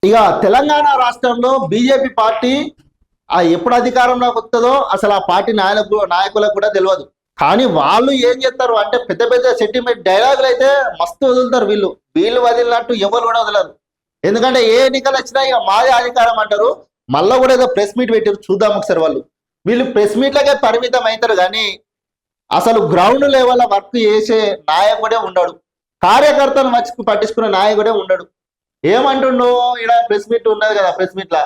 ఇక తెలంగాణ రాష్ట్రంలో BJP party ఎప్పుడు అధికారంలోకి వస్తుందో అసలు ఆ పార్టీ నాయకులకు కూడా తెలియదు. కానీ వాళ్ళు ఏం చేస్తారు అంటే పెద్ద పెద్ద సెంటిమెంట్ డైలాగులు అయితే మస్తు వదులుతారు. వీళ్ళు వదిలినట్టు ఎవరు కూడా వదలరు. ఎందుకంటే ఏ ఎన్నికలు వచ్చినా ఇక మాదే అధికారం అంటారు. మళ్ళీ కూడా ఏదో ప్రెస్ మీట్ పెట్టారు, చూద్దాం ఒకసారి. వీళ్ళు ప్రెస్ మీట్లకే పరిమితం అవుతారు కానీ అసలు గ్రౌండ్ లెవెల్ వర్క్ చేసే నాయకుడే ఉండడు, కార్యకర్తను వచ్చి పట్టించుకునే నాయకుడే ఉండడు. ఏమంటుండో ఇక్కడ ప్రెస్ మీట్ ఉన్నది కదా, ప్రెస్ మీట్ లా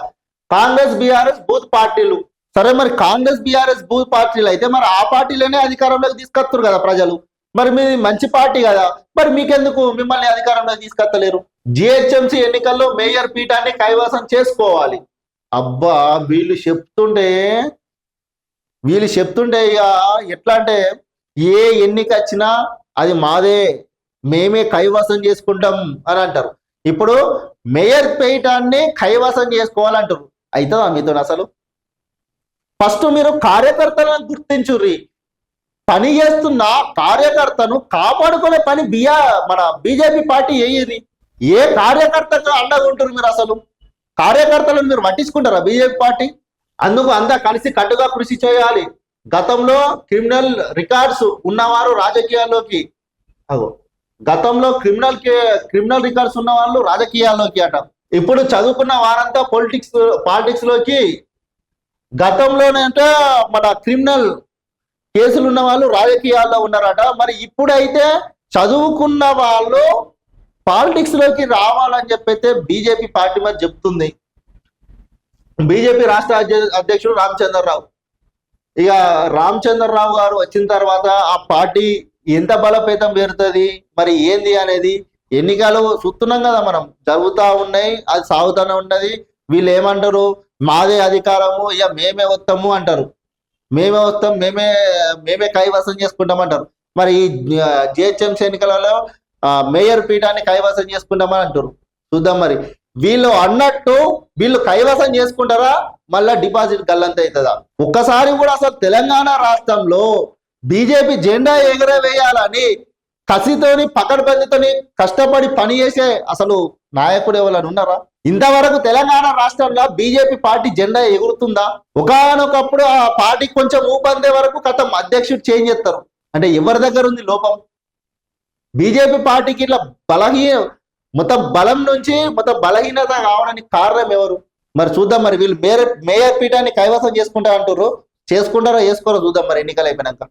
కాంగ్రెస్ బీఆర్ఎస్ బూత్ పార్టీలు. సరే మరి కాంగ్రెస్ బీఆర్ఎస్ బూత్ పార్టీలు అయితే మరి ఆ పార్టీలోనే అధికారంలోకి తీసుకొస్తారు కదా ప్రజలు. మరి మీది మంచి పార్టీ కదా, మరి మీకెందుకు మిమ్మల్ని అధికారంలోకి తీసుకొస్తలేరు? జిహెచ్ఎంసీ ఎన్నికల్లో మేయర్ పీఠాన్ని కైవసం చేసుకోవాలి. అబ్బా వీళ్ళు చెప్తుంటే ఇక ఎట్లా అంటే ఏ ఎన్నిక వచ్చినా అది మాదే, మేమే కైవసం చేసుకుంటాం అని అంటారు. ఇప్పుడు మేయర్ పీఠాన్ని కైవసం చేసుకోవాలంటారు. అవుతుందా మీతో? అసలు ఫస్ట్ మీరు కార్యకర్తలను గుర్తించుర్రి. పని చేస్తున్న కార్యకర్తను కాపాడుకునే పని మన బీజేపీ పార్టీ చేయ్యి. ఏ కార్యకర్తకు అండగా ఉంటారు మీరు? అసలు కార్యకర్తలను మీరు పట్టించుకుంటారా బీజేపీ పార్టీ? అందుకు అంతా కలిసి కట్టుగా కృషి చేయాలి. గతంలో క్రిమినల్ రికార్డ్స్ ఉన్నవారు రాజకీయాల్లోకి, గతంలో క్రిమినల్ రికార్డ్స్ ఉన్న వాళ్ళు రాజకీయాల్లోకి అట. ఇప్పుడు చదువుకున్న వారంతా పాలిటిక్స్ లోకి. గతంలోనే అంటే మన క్రిమినల్ కేసులు ఉన్న వాళ్ళు రాజకీయాల్లో ఉన్నారట. మరి ఇప్పుడైతే చదువుకున్న వాళ్ళు పాలిటిక్స్ లోకి రావాలని చెప్పైతే బీజేపీ పార్టీ మరి చెప్తుంది. బీజేపీ రాష్ట్ర అధ్యక్షుడు రామచంద్రరావు. ఇక రామచంద్రరావు గారు వచ్చిన తర్వాత ఆ పార్టీ ఎంత బలోపేతం పెరుగుతుంది మరి ఏంది అనేది ఎన్నికలు చూస్తున్నాం కదా మనం, జరుగుతూ ఉన్నాయి, అది సాగుతూనే ఉన్నది. వీళ్ళు ఏమంటారు, మాదే అధికారము, ఇక మేమే వస్తాము అంటారు. మేమే కైవసం చేసుకుంటామంటారు. మరి ఈ జిహెచ్ఎంసీ ఎన్నికలలో మేయర్ పీఠాన్ని కైవసం చేసుకుంటామని అంటారు. చూద్దాం మరి వీళ్ళు అన్నట్టు వీళ్ళు కైవసం చేసుకుంటారా, మళ్ళా డిపాజిట్ గల్లంత అవుతుందా? ఒక్కసారి కూడా అసలు తెలంగాణ రాష్ట్రంలో బీజేపీ జెండా ఎగరవేయాలని కసితోని పకడ్బందీతోని కష్టపడి పని చేసే అసలు నాయకుడు ఎవరైనా ఉన్నారా? ఇంతవరకు తెలంగాణ రాష్ట్రంలో బీజేపీ పార్టీ జెండా ఎగురుతుందా? ఒకనొకప్పుడు ఆ పార్టీ కొంచెం ఊపందే వరకు కథం అధ్యక్షుడు చేంజ్ చేస్తారు. అంటే ఎవరి దగ్గర ఉంది లోపం? బీజేపీ పార్టీకి ఇట్లా మొత్తం బలం నుంచి మొత్తం బలహీనత కావడానికి కారణం ఎవరు? మరి చూద్దాం. మరి వీళ్ళు మేయర్ పీఠాన్ని కైవసం చేసుకుంటా అంటారు. చేసుకుంటారో చేసుకోరో చూద్దాం మరి ఎన్నికలు అయిపోయినాక.